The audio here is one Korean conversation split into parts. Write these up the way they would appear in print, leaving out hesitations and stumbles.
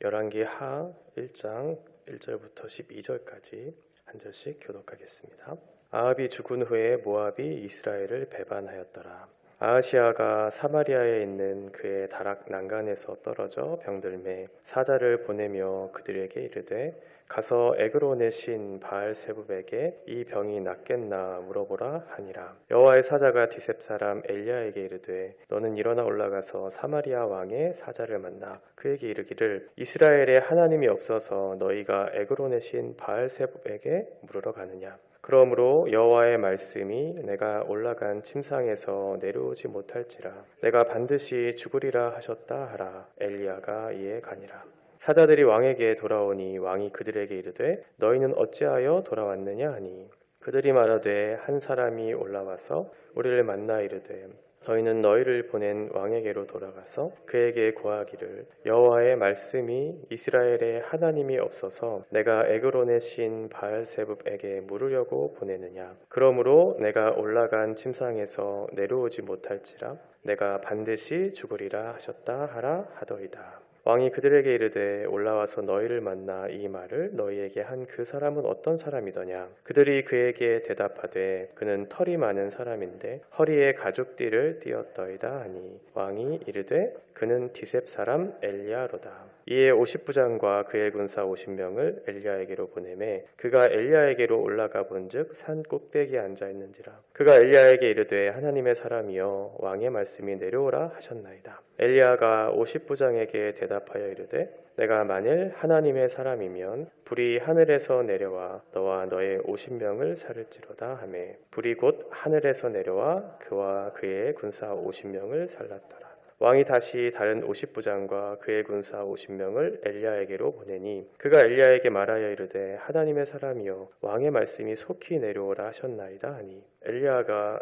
열왕기하 1장 1절부터 12절까지 한 절씩 교독하겠습니다. 아합이 죽은 후에 모압이 이스라엘을 배반하였더라. 아하시아가 사마리아에 있는 그의 다락 난간에서 떨어져 병들매 사자를 보내며 그들에게 이르되 가서 에그론의 신 바알세붑에게 이 병이 낫겠나 물어보라 하니라. 여호와의 사자가 디셉 사람 엘리야에게 이르되 너는 일어나 올라가서 사마리아 왕의 사자를 만나 그에게 이르기를 이스라엘에 하나님이 없어서 너희가 에그론의 신 바알세붑에게 물으러 가느냐. 그러므로 여호와의 말씀이 내가 올라간 침상에서 내려오지 못할지라 내가 반드시 죽으리라 하셨다 하라. 엘리야가 이에 가니라. 사자들이 왕에게 돌아오니 왕이 그들에게 이르되 너희는 어찌하여 돌아왔느냐 하니 그들이 말하되 한 사람이 올라와서 우리를 만나 이르되 저희는 너희를 보낸 왕에게로 돌아가서 그에게 고하기를 여호와의 말씀이 이스라엘에 하나님이 없어서 내가 에그론의 신 바알세붑에게 물으려고 보내느냐. 그러므로 내가 올라간 침상에서 내려오지 못할지라 내가 반드시 죽으리라 하셨다 하라 하더이다. 왕이 그들에게 이르되 올라와서 너희를 만나 이 말을 너희에게 한 그 사람은 어떤 사람이더냐. 그들이 그에게 대답하되 그는 털이 많은 사람인데 허리에 가죽띠를 띠었더이다 하니 왕이 이르되 그는 디셉 사람 엘리야로다. 이에 50부장과 그의 군사 50명을 엘리야에게로 보내매 그가 엘리야에게로 올라가 본즉 산 꼭대기에 앉아 있는지라. 그가 엘리야에게 이르되 하나님의 사람이여 왕의 말씀이 내려오라 하셨나이다. 엘리야가 50부장에게 대답하여 이르되 내가 만일 하나님의 사람이면 불이 하늘에서 내려와 너와 너의 50명을 살을지로다 하매 불이 곧 하늘에서 내려와 그와 그의 군사 50명을 살랐더라. 왕이 다시 다른 50부장과 그의 군사 50명을 엘리야에게로 보내니 그가 엘리야에게 말하여 이르되 하나님의 사람이여 왕의 말씀이 속히 내려오라 하셨나이다 하니 엘리야가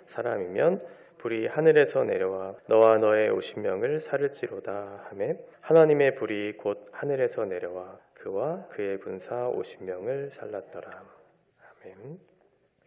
사람이면 불이 하늘에서 내려와 너와 너의 50명을 살을지로다 하매 하나님의 불이 곧 하늘에서 내려와 그와 그의 군사 50명을 살랐더라. 아멘.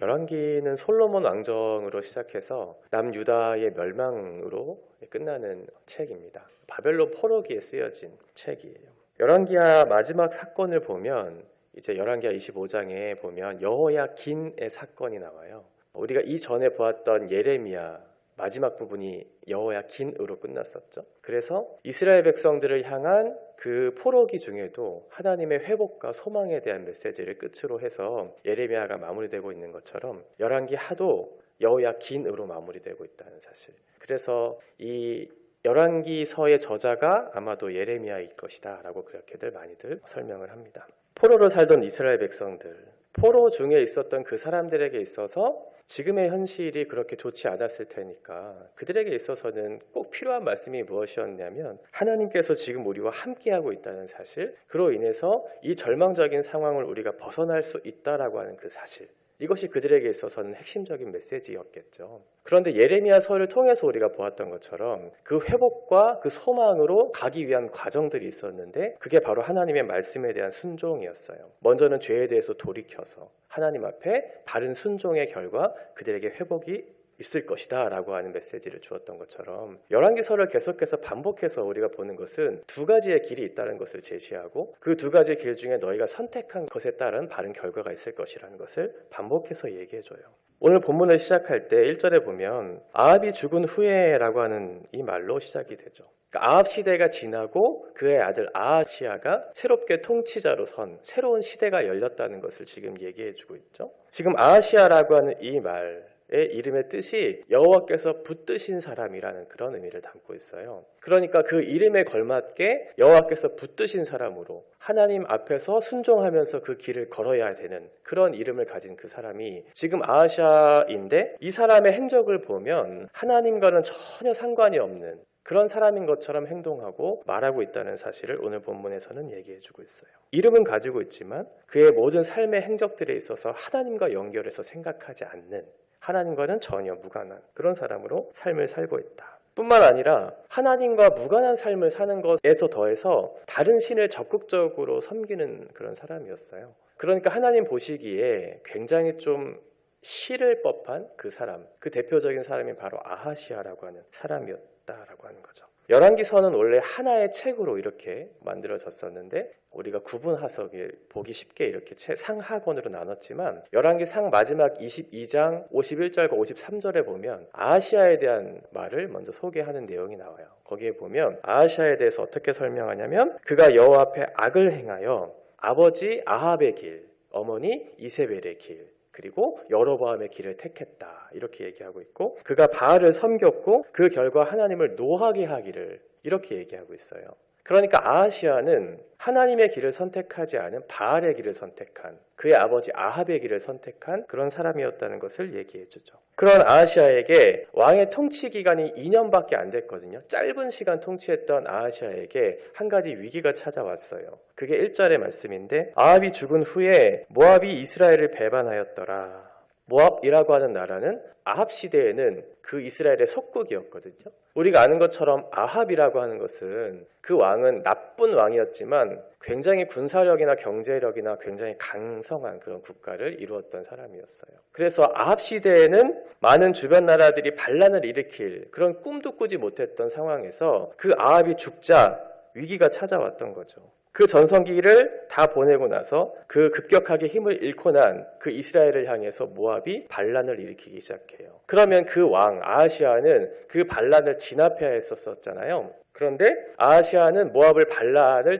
열왕기는 솔로몬 왕정으로 시작해서 남유다의 멸망으로 끝나는 책입니다. 바벨론 포로기에 쓰여진 책이에요. 열왕기하 마지막 사건을 보면 이제 열왕기하 25장에 보면 여호야긴의 사건이 나와요. 우리가 이전에 보았던 예레미야 마지막 부분이 여호야긴으로 끝났었죠. 그래서 이스라엘 백성들을 향한 그 포로기 중에도 하나님의 회복과 소망에 대한 메시지를 끝으로 해서 예레미야가 마무리되고 있는 것처럼 열왕기하도 여호야긴으로 마무리되고 있다는 사실. 그래서 이 열왕기서의 저자가 아마도 예레미야일 것이다 라고 그렇게들 많이들 설명을 합니다. 포로로 살던 이스라엘 백성들, 포로 중에 있었던 그 사람들에게 있어서 지금의 현실이 그렇게 좋지 않았을 테니까 그들에게 있어서는 꼭 필요한 말씀이 무엇이었냐면 하나님께서 지금 우리와 함께하고 있다는 사실, 그로 인해서 이 절망적인 상황을 우리가 벗어날 수 있다라고 하는 그 사실, 이것이 그들에게 있어서는 핵심적인 메시지였겠죠. 그런데 예레미야서를 통해서 우리가 보았던 것처럼 그 회복과 그 소망으로 가기 위한 과정들이 있었는데 그게 바로 하나님의 말씀에 대한 순종이었어요. 먼저는 죄에 대해서 돌이켜서 하나님 앞에 바른 순종의 결과 그들에게 회복이 있을 것이다 라고 하는 메시지를 주었던 것처럼 열왕기서를 계속해서 반복해서 우리가 보는 것은 두 가지의 길이 있다는 것을 제시하고 그 두 가지 길 중에 너희가 선택한 것에 따른 바른 결과가 있을 것이라는 것을 반복해서 얘기해줘요. 오늘 본문을 시작할 때 1절에 보면 아합이 죽은 후에라고 하는 이 말로 시작이 되죠. 그러니까 아합 시대가 지나고 그의 아들 아하시아가 새롭게 통치자로 선 새로운 시대가 열렸다는 것을 지금 얘기해주고 있죠. 지금 아하시아라고 하는 이 말 이름의 뜻이 여호와께서 붙드신 사람이라는 그런 의미를 담고 있어요. 그러니까 그 이름에 걸맞게 여호와께서 붙드신 사람으로 하나님 앞에서 순종하면서 그 길을 걸어야 되는 그런 이름을 가진 그 사람이 지금 아하시아인데 이 사람의 행적을 보면 하나님과는 전혀 상관이 없는 그런 사람인 것처럼 행동하고 말하고 있다는 사실을 오늘 본문에서는 얘기해주고 있어요. 이름은 가지고 있지만 그의 모든 삶의 행적들에 있어서 하나님과 연결해서 생각하지 않는, 하나님과는 전혀 무관한 그런 사람으로 삶을 살고 있다. 뿐만 아니라 하나님과 무관한 삶을 사는 것에서 더해서 다른 신을 적극적으로 섬기는 그런 사람이었어요. 그러니까 하나님 보시기에 굉장히 좀 싫을 법한 그 사람, 그 대표적인 사람이 바로 아하시아라고 하는 사람이었다라고 하는 거죠. 열왕기서는 원래 하나의 책으로 이렇게 만들어졌었는데 우리가 구분하석에 보기 쉽게 이렇게 상하권으로 나눴지만 열왕기 상 마지막 22장 51절과 53절에 보면 아하시아에 대한 말을 먼저 소개하는 내용이 나와요. 거기에 보면 아하시아에 대해서 어떻게 설명하냐면 그가 여호와 앞에 악을 행하여 아버지 아합의 길, 어머니 이세벨의 길, 그리고 여로보암의 길을 택했다 이렇게 얘기하고 있고 그가 바알을 섬겼고 그 결과 하나님을 노하게 하기를 이렇게 얘기하고 있어요. 그러니까 아하시아는 하나님의 길을 선택하지 않은 바알의 길을 선택한 그의 아버지 아합의 길을 선택한 그런 사람이었다는 것을 얘기해 주죠. 그런 아하시아에게 왕의 통치 기간이 2년밖에 안 됐거든요. 짧은 시간 통치했던 아하시아에게 한 가지 위기가 찾아왔어요. 그게 1절의 말씀인데 아합이 죽은 후에 모압이 이스라엘을 배반하였더라. 모압이라고 하는 나라는 아합 시대에는 그 이스라엘의 속국이었거든요. 우리가 아는 것처럼 아합이라고 하는 것은 그 왕은 나쁜 왕이었지만 굉장히 군사력이나 경제력이나 굉장히 강성한 그런 국가를 이루었던 사람이었어요. 그래서 아합 시대에는 많은 주변 나라들이 반란을 일으킬 그런 꿈도 꾸지 못했던 상황에서 그 아합이 죽자 위기가 찾아왔던 거죠. 그 전성기를 다 보내고 나서 그 급격하게 힘을 잃고 난 그 이스라엘을 향해서 모압이 반란을 일으키기 시작해요. 그러면 그 왕 아하시아는 그 반란을 진압해야 했었잖아요. 그런데 아하시아는 모압을 반란을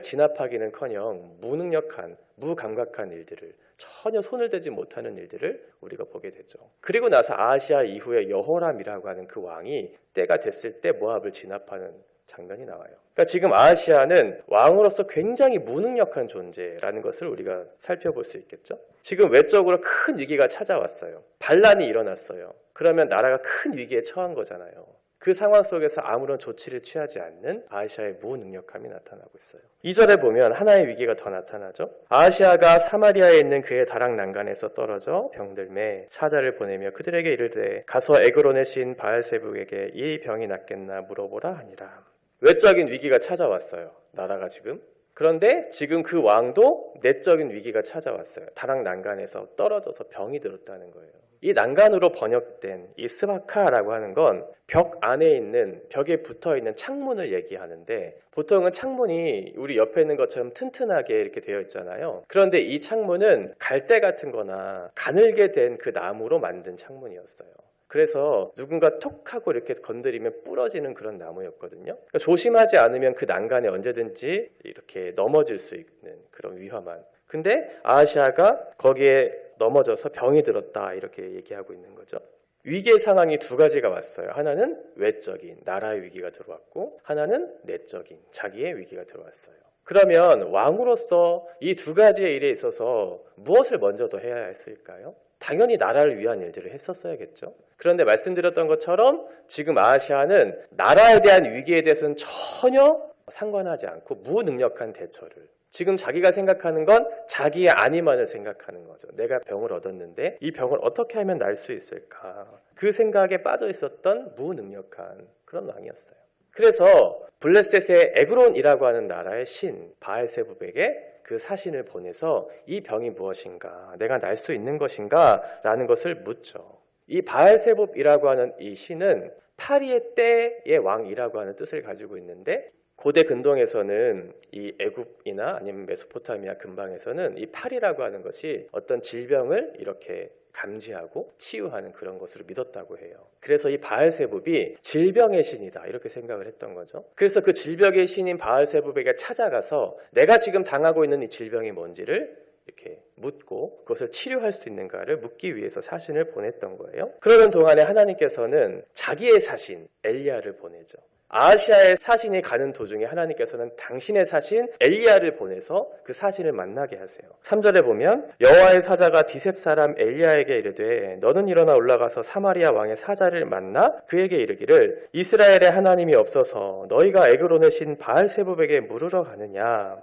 진압하기는커녕 무능력한 무감각한 일들을 전혀 손을 대지 못하는 일들을 우리가 보게 되죠. 그리고 나서 아하시아 이후에 여호람이라고 하는 그 왕이 때가 됐을 때 모압을 진압하는 장면이 나와요. 그러니까 지금 아하시아는 왕으로서 굉장히 무능력한 존재라는 것을 우리가 살펴볼 수 있겠죠. 지금 외적으로 큰 위기가 찾아왔어요. 반란이 일어났어요. 그러면 나라가 큰 위기에 처한 거잖아요. 그 상황 속에서 아무런 조치를 취하지 않는 아하시아의 무능력함이 나타나고 있어요. 2절에 보면 하나의 위기가 더 나타나죠. 아하시아가 사마리아에 있는 그의 다락 난간에서 떨어져 병들매 사자를 보내며 그들에게 이르되 가서 에그론의 신 바알세불에게 이 병이 낫겠나 물어보라 하니라. 외적인 위기가 찾아왔어요. 나라가 지금. 그런데 지금 그 왕도 내적인 위기가 찾아왔어요. 다락 난간에서 떨어져서 병이 들었다는 거예요. 이 난간으로 번역된 이 스바카라고 하는 건 벽 안에 있는 벽에 붙어있는 창문을 얘기하는데 보통은 창문이 우리 옆에 있는 것처럼 튼튼하게 이렇게 되어 있잖아요. 그런데 이 창문은 갈대 같은 거나 가늘게 된 그 나무로 만든 창문이었어요. 그래서 누군가 톡 하고 이렇게 건드리면 부러지는 그런 나무였거든요. 그러니까 조심하지 않으면 그 난간에 언제든지 이렇게 넘어질 수 있는 그런 위험한. 근데 아하시아가 거기에 넘어져서 병이 들었다 이렇게 얘기하고 있는 거죠. 위기의 상황이 두 가지가 왔어요. 하나는 외적인 나라의 위기가 들어왔고 하나는 내적인 자기의 위기가 들어왔어요. 그러면 왕으로서 이 두 가지의 일에 있어서 무엇을 먼저 더 해야 했을까요? 당연히 나라를 위한 일들을 했었어야겠죠. 그런데 말씀드렸던 것처럼 지금 아하시아는 나라에 대한 위기에 대해서는 전혀 상관하지 않고 무능력한 대처를 지금 자기가 생각하는 건 자기의 안위만을 생각하는 거죠. 내가 병을 얻었는데 이 병을 어떻게 하면 날 수 있을까? 그 생각에 빠져 있었던 무능력한 그런 왕이었어요. 그래서 블레셋의 에그론이라고 하는 나라의 신 바알세불에게 그 사신을 보내서 이 병이 무엇인가? 내가 날 수 있는 것인가? 라는 것을 묻죠. 이 바알세불이라고 하는 이 신은 파리의 때의 왕이라고 하는 뜻을 가지고 있는데 고대 근동에서는 이 애굽이나 아니면 메소포타미아 근방에서는 이 파리라고 하는 것이 어떤 질병을 이렇게 감지하고 치유하는 그런 것으로 믿었다고 해요. 그래서 이 바알세불이 질병의 신이다 이렇게 생각을 했던 거죠. 그래서 그 질병의 신인 바알세불에게 찾아가서 내가 지금 당하고 있는 이 질병이 뭔지를 이렇게 묻고 그것을 치료할 수 있는가를 묻기 위해서 사신을 보냈던 거예요. 그러는 동안에 하나님께서는 자기의 사신 엘리야를 보내죠. 아하시아의 사신이 가는 도중에 하나님께서는 당신의 사신 엘리야를 보내서 그 사신을 만나게 하세요. 3절에 보면 여호와의 사자가 디셉 사람 엘리야에게 이르되 너는 일어나 올라가서 사마리아 왕의 사자를 만나 그에게 이르기를 이스라엘의 하나님이 없어서 너희가 에그론의 신 바알세불에게 물으러 가느냐.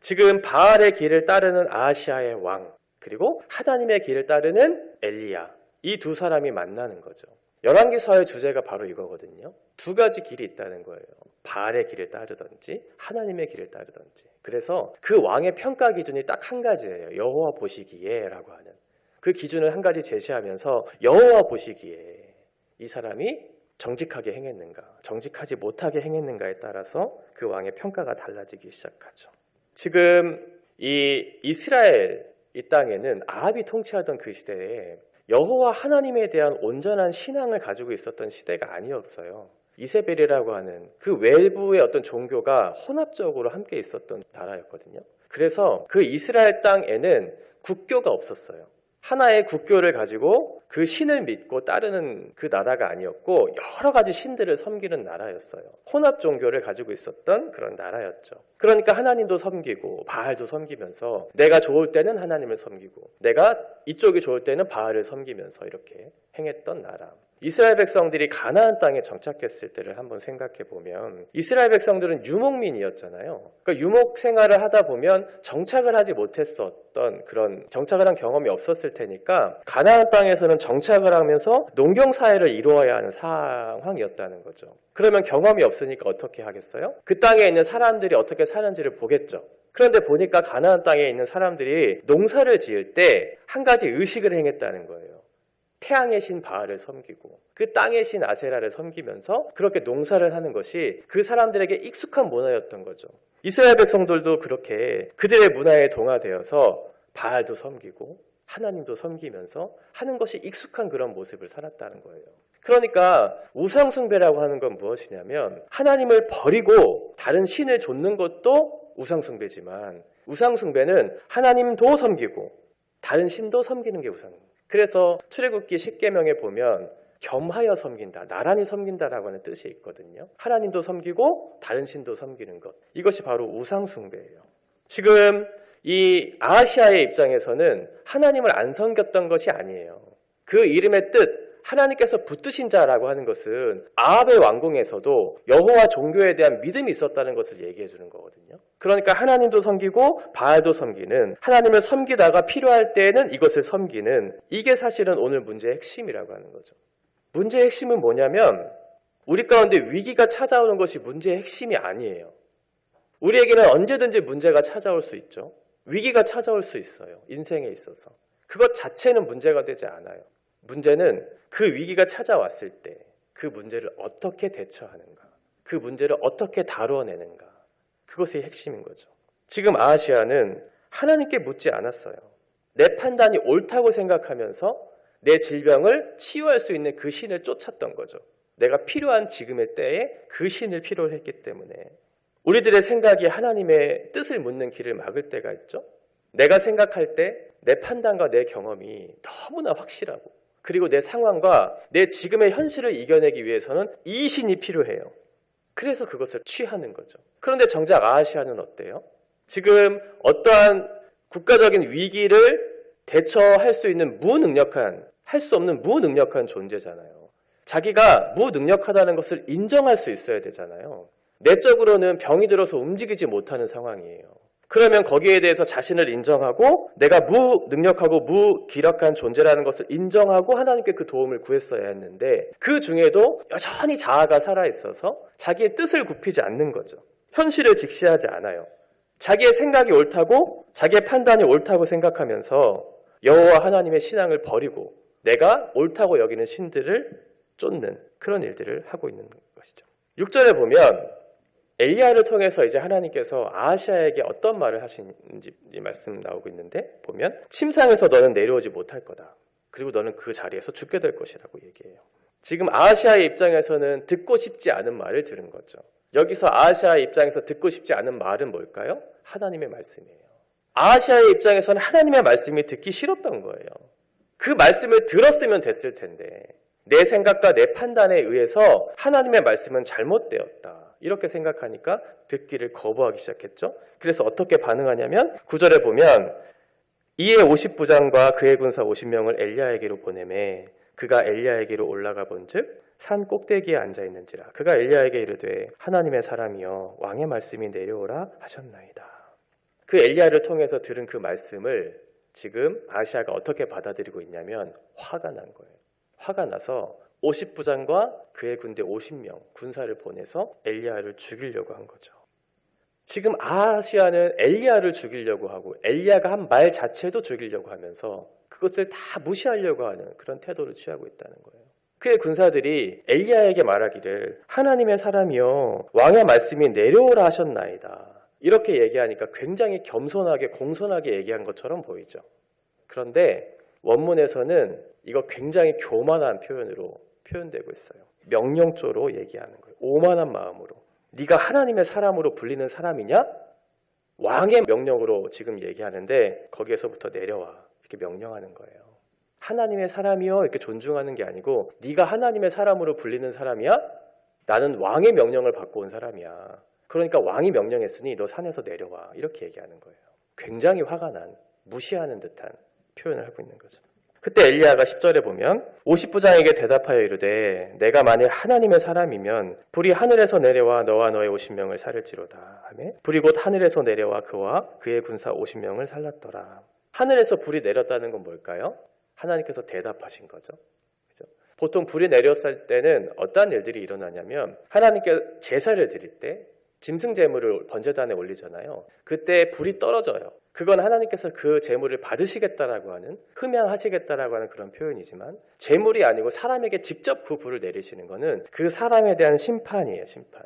지금 바알의 길을 따르는 아하시아의 왕 그리고 하나님의 길을 따르는 엘리야 이 두 사람이 만나는 거죠. 열왕기서의 주제가 바로 이거거든요. 두 가지 길이 있다는 거예요. 바알의 길을 따르든지 하나님의 길을 따르든지. 그래서 그 왕의 평가 기준이 딱 한 가지예요. 여호와 보시기에 라고 하는. 그 기준을 한 가지 제시하면서 여호와 보시기에 이 사람이 정직하게 행했는가, 정직하지 못하게 행했는가에 따라서 그 왕의 평가가 달라지기 시작하죠. 지금 이 이스라엘 이 땅에는 아합이 통치하던 그 시대에 여호와 하나님에 대한 온전한 신앙을 가지고 있었던 시대가 아니었어요. 이세벨이라고 하는 그 외부의 어떤 종교가 혼합적으로 함께 있었던 나라였거든요. 그래서 그 이스라엘 땅에는 국교가 없었어요. 하나의 국교를 가지고 그 신을 믿고 따르는 그 나라가 아니었고 여러 가지 신들을 섬기는 나라였어요. 혼합 종교를 가지고 있었던 그런 나라였죠. 그러니까 하나님도 섬기고 바알도 섬기면서 내가 좋을 때는 하나님을 섬기고 내가 이쪽이 좋을 때는 바알을 섬기면서 이렇게 행했던 나라. 이스라엘 백성들이 가나안 땅에 정착했을 때를 한번 생각해 보면 이스라엘 백성들은 유목민이었잖아요. 그러니까 유목 생활을 하다 보면 정착을 하지 못했었던 그런 정착을 한 경험이 없었을 테니까 가나안 땅에서는 정착을 하면서 농경 사회를 이루어야 하는 상황이었다는 거죠. 그러면 경험이 없으니까 어떻게 하겠어요? 그 땅에 있는 사람들이 어떻게 사는지를 보겠죠. 그런데 보니까 가나안 땅에 있는 사람들이 농사를 지을 때 한 가지 의식을 행했다는 거예요. 태양의 신 바알을 섬기고 그 땅의 신 아세라를 섬기면서 그렇게 농사를 하는 것이 그 사람들에게 익숙한 문화였던 거죠. 이스라엘 백성들도 그렇게 그들의 문화에 동화되어서 바알도 섬기고 하나님도 섬기면서 하는 것이 익숙한 그런 모습을 살았다는 거예요. 그러니까 우상숭배라고 하는 건 무엇이냐면 하나님을 버리고 다른 신을 좇는 것도 우상숭배지만 우상숭배는 하나님도 섬기고 다른 신도 섬기는 게 우상숭배. 그래서 출애굽기 10계명에 보면 겸하여 섬긴다, 나란히 섬긴다라고 하는 뜻이 있거든요. 하나님도 섬기고 다른 신도 섬기는 것. 이것이 바로 우상숭배예요. 지금 이 아하시아의 입장에서는 하나님을 안 섬겼던 것이 아니에요. 그 이름의 뜻, 하나님께서 붙드신 자라고 하는 것은 아합의 왕궁에서도 여호와 종교에 대한 믿음이 있었다는 것을 얘기해 주는 거거든요. 그러니까 하나님도 섬기고 바알도 섬기는, 하나님을 섬기다가 필요할 때에는 이것을 섬기는, 이게 사실은 오늘 문제의 핵심이라고 하는 거죠. 문제의 핵심은 뭐냐면 우리 가운데 위기가 찾아오는 것이 문제의 핵심이 아니에요. 우리에게는 언제든지 문제가 찾아올 수 있죠. 위기가 찾아올 수 있어요. 인생에 있어서. 그것 자체는 문제가 되지 않아요. 문제는 그 위기가 찾아왔을 때 그 문제를 어떻게 대처하는가, 그 문제를 어떻게 다루어내는가, 그것이 핵심인 거죠. 지금 아하시아는 하나님께 묻지 않았어요. 내 판단이 옳다고 생각하면서 내 질병을 치유할 수 있는 그 신을 쫓았던 거죠. 내가 필요한 지금의 때에 그 신을 필요로 했기 때문에. 우리들의 생각이 하나님의 뜻을 묻는 길을 막을 때가 있죠. 내가 생각할 때 내 판단과 내 경험이 너무나 확실하고 그리고 내 상황과 내 지금의 현실을 이겨내기 위해서는 이 신이 필요해요. 그래서 그것을 취하는 거죠. 그런데 정작 아하시아는 어때요? 지금 어떠한 국가적인 위기를 대처할 수 있는 할 수 없는 무능력한 존재잖아요. 자기가 무능력하다는 것을 인정할 수 있어야 되잖아요. 내적으로는 병이 들어서 움직이지 못하는 상황이에요. 그러면 거기에 대해서 자신을 인정하고 내가 무능력하고 무기력한 존재라는 것을 인정하고 하나님께 그 도움을 구했어야 했는데 그 중에도 여전히 자아가 살아있어서 자기의 뜻을 굽히지 않는 거죠. 현실을 직시하지 않아요. 자기의 생각이 옳다고 자기의 판단이 옳다고 생각하면서 여호와 하나님의 신앙을 버리고 내가 옳다고 여기는 신들을 쫓는 그런 일들을 하고 있는 것이죠. 6절에 보면 엘리야를 통해서 이제 하나님께서 아하시아에게 어떤 말을 하시는지 말씀 나오고 있는데 보면 침상에서 너는 내려오지 못할 거다. 그리고 너는 그 자리에서 죽게 될 것이라고 얘기해요. 지금 아하시아의 입장에서는 듣고 싶지 않은 말을 들은 거죠. 여기서 아하시아의 입장에서 듣고 싶지 않은 말은 뭘까요? 하나님의 말씀이에요. 아하시아의 입장에서는 하나님의 말씀이 듣기 싫었던 거예요. 그 말씀을 들었으면 됐을 텐데 내 생각과 내 판단에 의해서 하나님의 말씀은 잘못되었다. 이렇게 생각하니까 듣기를 거부하기 시작했죠. 그래서 어떻게 반응하냐면 9절에 보면 이에 50부장과 그의 군사 50명을 엘리야에게로 보내매 그가 엘리야에게로 올라가 본즉 산 꼭대기에 앉아있는지라 그가 엘리야에게 이르되 하나님의 사람이여 왕의 말씀이 내려오라 하셨나이다. 그 엘리야를 통해서 들은 그 말씀을 지금 아하시아가 어떻게 받아들이고 있냐면 화가 난 거예요. 화가 나서 50부장과 그의 군대 50명 군사를 보내서 엘리야를 죽이려고 한 거죠. 지금 아하시아는 엘리야를 죽이려고 하고 엘리야가 한 말 자체도 죽이려고 하면서 그것을 다 무시하려고 하는 그런 태도를 취하고 있다는 거예요. 그의 군사들이 엘리야에게 말하기를 하나님의 사람이여 왕의 말씀이 내려오라 하셨나이다. 이렇게 얘기하니까 굉장히 겸손하게 공손하게 얘기한 것처럼 보이죠. 그런데 원문에서는 이거 굉장히 교만한 표현으로 표현되고 있어요. 명령조로 얘기하는 거예요. 오만한 마음으로. 네가 하나님의 사람으로 불리는 사람이냐? 왕의 명령으로 지금 얘기하는데 거기에서부터 내려와 이렇게 명령하는 거예요. 하나님의 사람이요 이렇게 존중하는 게 아니고 네가 하나님의 사람으로 불리는 사람이야? 나는 왕의 명령을 받고 온 사람이야. 그러니까 왕이 명령했으니 너 산에서 내려와 이렇게 얘기하는 거예요. 굉장히 화가 난 무시하는 듯한 표현을 하고 있는 거죠. 그때 엘리야가 10절에 보면 50부장에게 대답하여 이르되 내가 만일 하나님의 사람이면 불이 하늘에서 내려와 너와 너의 50명을 살을지로다 하며 불이 곧 하늘에서 내려와 그와 그의 군사 50명을 살랐더라. 하늘에서 불이 내렸다는 건 뭘까요? 하나님께서 대답하신 거죠. 그죠? 보통 불이 내렸을 때는 어떤 일들이 일어나냐면 하나님께 제사를 드릴 때 짐승 제물을 번제단에 올리잖아요. 그때 불이 떨어져요. 그건 하나님께서 그 제물을 받으시겠다라고 하는 흠양하시겠다라고 하는 그런 표현이지만 제물이 아니고 사람에게 직접 그 불을 내리시는 거는 그 사람에 대한 심판이에요. 심판.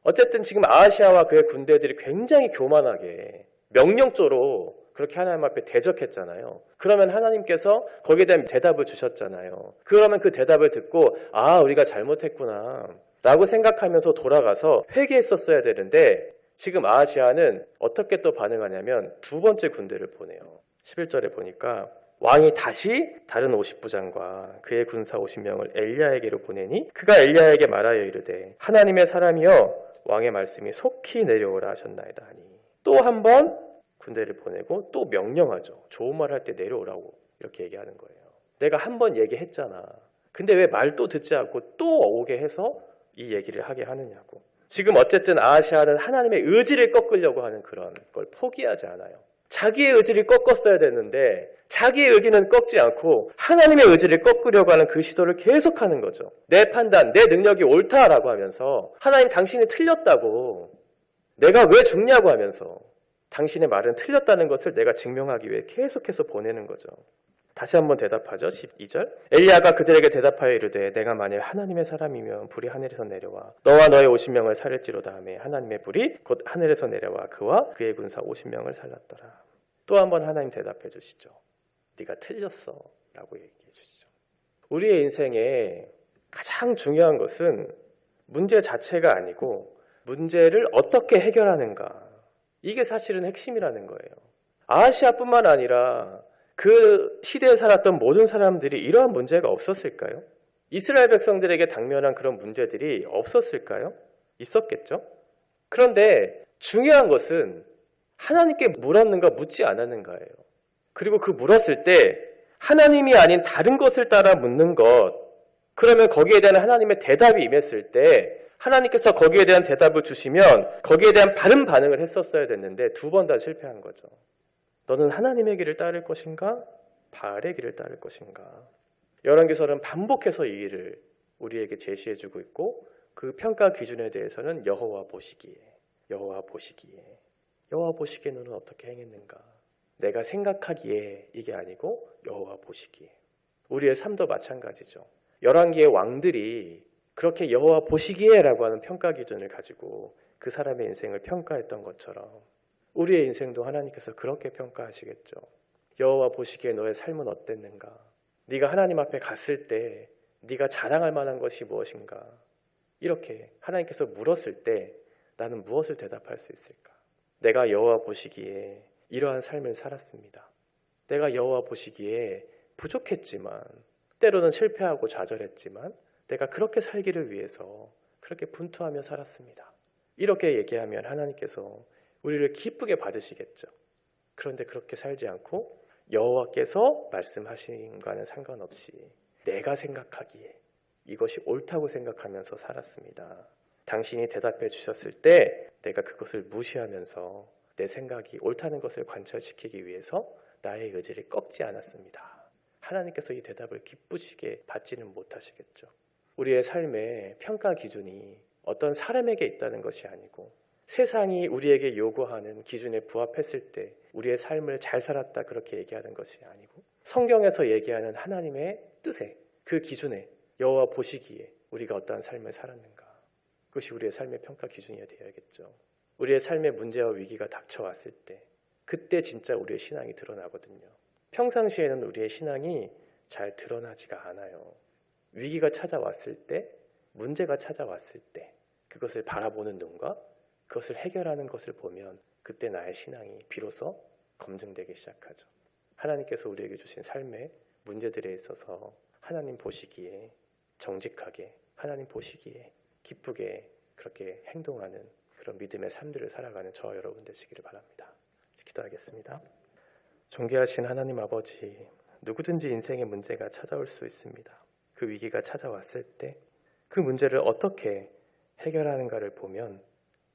어쨌든 지금 아하시아와 그의 군대들이 굉장히 교만하게 명령조로 그렇게 하나님 앞에 대적했잖아요. 그러면 하나님께서 거기에 대한 대답을 주셨잖아요. 그러면 그 대답을 듣고 우리가 잘못했구나 라고 생각하면서 돌아가서 회개했었어야 되는데 지금 아하시아는 어떻게 또 반응하냐면 두 번째 군대를 보내요. 11절에 보니까 왕이 다시 다른 50부장과 그의 군사 50명을 엘리야에게로 보내니 그가 엘리야에게 말하여 이르되 하나님의 사람이여 왕의 말씀이 속히 내려오라 하셨나이다 하니 또 한 번 군대를 보내고 또 명령하죠. 좋은 말 할 때 내려오라고 이렇게 얘기하는 거예요. 내가 한 번 얘기했잖아. 근데 왜 말 또 듣지 않고 또 오게 해서 이 얘기를 하게 하느냐고. 지금 어쨌든 아하시아는 하나님의 의지를 꺾으려고 하는 그런 걸 포기하지 않아요. 자기의 의지를 꺾었어야 됐는데 자기의 의기는 꺾지 않고 하나님의 의지를 꺾으려고 하는 그 시도를 계속하는 거죠. 내 판단, 내 능력이 옳다라고 하면서 하나님 당신이 틀렸다고 내가 왜 죽냐고 하면서 당신의 말은 틀렸다는 것을 내가 증명하기 위해 계속해서 보내는 거죠. 다시 한번 대답하죠. 12절. 엘리야가 그들에게 대답하여 이르되 내가 만일 하나님의 사람이면 불이 하늘에서 내려와 너와 너의 50명을 살릴지로다 하매 하나님의 불이 곧 하늘에서 내려와 그와 그의 군사 50명을 살랐더라. 또 한번 하나님 대답해 주시죠. 네가 틀렸어 라고 얘기해 주시죠. 우리의 인생에 가장 중요한 것은 문제 자체가 아니고 문제를 어떻게 해결하는가. 이게 사실은 핵심이라는 거예요. 아하시아뿐만 아니라 그 시대에 살았던 모든 사람들이 이러한 문제가 없었을까요? 이스라엘 백성들에게 당면한 그런 문제들이 없었을까요? 있었겠죠? 그런데 중요한 것은 하나님께 물었는가 묻지 않았는가예요. 그리고 그 물었을 때 하나님이 아닌 다른 것을 따라 묻는 것, 그러면 거기에 대한 하나님의 대답이 임했을 때 하나님께서 거기에 대한 대답을 주시면 거기에 대한 바른 반응을 했었어야 됐는데 두 번 다 실패한 거죠. 너는 하나님의 길을 따를 것인가? 바알의 길을 따를 것인가? 열왕기서는 반복해서 이 일을 우리에게 제시해주고 있고 그 평가 기준에 대해서는 여호와 보시기에 너는 어떻게 행했는가? 내가 생각하기에 이게 아니고 여호와 보시기에. 우리의 삶도 마찬가지죠. 열왕기의 왕들이 그렇게 여호와 보시기에라고 하는 평가 기준을 가지고 그 사람의 인생을 평가했던 것처럼 우리의 인생도 하나님께서 그렇게 평가하시겠죠. 여호와 보시기에 너의 삶은 어땠는가? 네가 하나님 앞에 갔을 때 네가 자랑할 만한 것이 무엇인가? 이렇게 하나님께서 물었을 때 나는 무엇을 대답할 수 있을까? 내가 여호와 보시기에 이러한 삶을 살았습니다. 내가 여호와 보시기에 부족했지만 때로는 실패하고 좌절했지만 내가 그렇게 살기를 위해서 그렇게 분투하며 살았습니다. 이렇게 얘기하면 하나님께서 우리를 기쁘게 받으시겠죠. 그런데 그렇게 살지 않고 여호와께서 말씀하신 것과는 상관없이 내가 생각하기에 이것이 옳다고 생각하면서 살았습니다. 당신이 대답해 주셨을 때 내가 그것을 무시하면서 내 생각이 옳다는 것을 관철시키기 위해서 나의 의지를 꺾지 않았습니다. 하나님께서 이 대답을 기쁘시게 받지는 못하시겠죠. 우리의 삶의 평가 기준이 어떤 사람에게 있다는 것이 아니고 세상이 우리에게 요구하는 기준에 부합했을 때 우리의 삶을 잘 살았다 그렇게 얘기하는 것이 아니고 성경에서 얘기하는 하나님의 뜻에 그 기준에 여호와 보시기에 우리가 어떠한 삶을 살았는가, 그것이 우리의 삶의 평가 기준이 되어야겠죠. 우리의 삶의 문제와 위기가 닥쳐왔을 때 그때 진짜 우리의 신앙이 드러나거든요. 평상시에는 우리의 신앙이 잘 드러나지가 않아요. 위기가 찾아왔을 때, 문제가 찾아왔을 때 그것을 바라보는 눈과 그것을 해결하는 것을 보면 그때 나의 신앙이 비로소 검증되기 시작하죠. 하나님께서 우리에게 주신 삶의 문제들에 있어서 하나님 보시기에 정직하게, 하나님 보시기에 기쁘게 그렇게 행동하는 그런 믿음의 삶들을 살아가는 저와 여러분 되시기를 바랍니다. 기도하겠습니다. 존귀하신 하나님 아버지, 누구든지 인생의 문제가 찾아올 수 있습니다. 그 위기가 찾아왔을 때 그 문제를 어떻게 해결하는가를 보면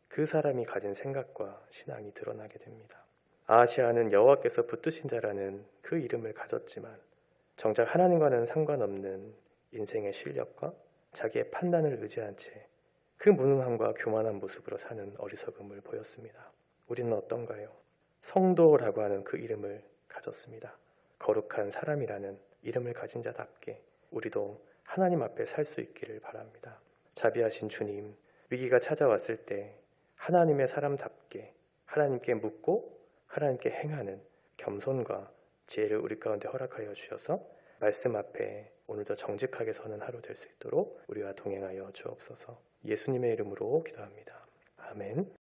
그 사람이 가진 생각과 신앙이 드러나게 됩니다. 아하시아는 여호와께서 붙드신 자라는 그 이름을 가졌지만 정작 하나님과는 상관없는 인생의 실력과 자기의 판단을 의지한 채 그 무능함과 교만한 모습으로 사는 어리석음을 보였습니다. 우리는 어떤가요? 성도라고 하는 그 이름을 가졌습니다. 거룩한 사람이라는 이름을 가진 자답게 우리도 하나님 앞에 살 수 있기를 바랍니다. 자비하신 주님, 위기가 찾아왔을 때 하나님의 사람답게 하나님께 묻고 하나님께 행하는 겸손과 지혜를 우리 가운데 허락하여 주셔서 말씀 앞에 오늘도 정직하게 서는 하루 될 수 있도록 우리와 동행하여 주옵소서. 예수님의 이름으로 기도합니다. 아멘.